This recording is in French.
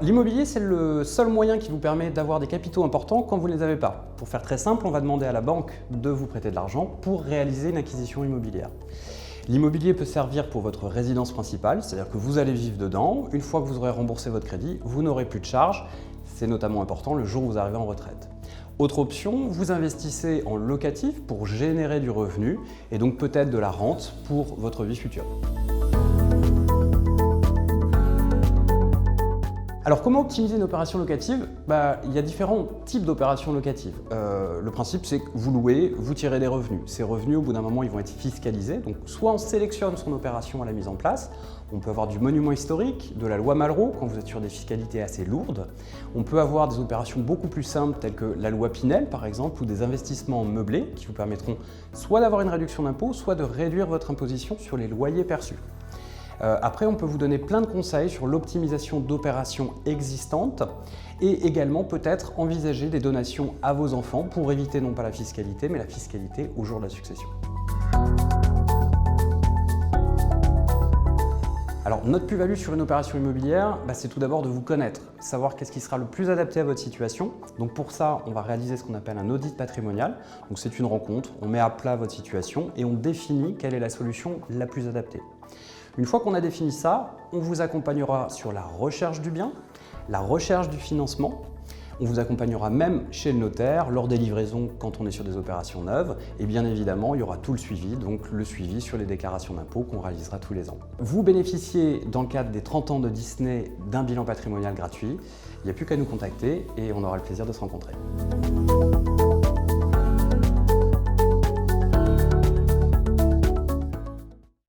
l'immobilier, c'est le seul moyen qui vous permet d'avoir des capitaux importants quand vous ne les avez pas. Pour faire très simple, on va demander à la banque de vous prêter de l'argent pour réaliser une acquisition immobilière. L'immobilier peut servir pour votre résidence principale, c'est-à-dire que vous allez vivre dedans. Une fois que vous aurez remboursé votre crédit, vous n'aurez plus de charges. C'est notamment important le jour où vous arrivez en retraite. Autre option, vous investissez en locatif pour générer du revenu et donc peut-être de la rente pour votre vie future. Alors comment optimiser une opération locative? Il y a différents types d'opérations locatives. Le principe c'est que vous louez, vous tirez des revenus. Ces revenus au bout d'un moment ils vont être fiscalisés. Donc soit on sélectionne son opération à la mise en place, on peut avoir du monument historique, de la loi Malraux quand vous êtes sur des fiscalités assez lourdes. On peut avoir des opérations beaucoup plus simples telles que la loi Pinel par exemple ou des investissements meublés qui vous permettront soit d'avoir une réduction d'impôt, soit de réduire votre imposition sur les loyers perçus. Après, on peut vous donner plein de conseils sur l'optimisation d'opérations existantes et également peut-être envisager des donations à vos enfants pour éviter non pas la fiscalité, mais la fiscalité au jour de la succession. Alors, notre plus-value sur une opération immobilière, c'est tout d'abord de vous connaître, savoir qu'est-ce qui sera le plus adapté à votre situation. Donc pour ça, on va réaliser ce qu'on appelle un audit patrimonial. Donc c'est une rencontre, on met à plat votre situation et on définit quelle est la solution la plus adaptée. Une fois qu'on a défini ça, on vous accompagnera sur la recherche du bien, la recherche du financement. On vous accompagnera même chez le notaire lors des livraisons quand on est sur des opérations neuves. Et bien évidemment, il y aura tout le suivi, donc le suivi sur les déclarations d'impôts qu'on réalisera tous les ans. Vous bénéficiez, dans le cadre des 30 ans de Disney, d'un bilan patrimonial gratuit. Il n'y a plus qu'à nous contacter et on aura le plaisir de se rencontrer.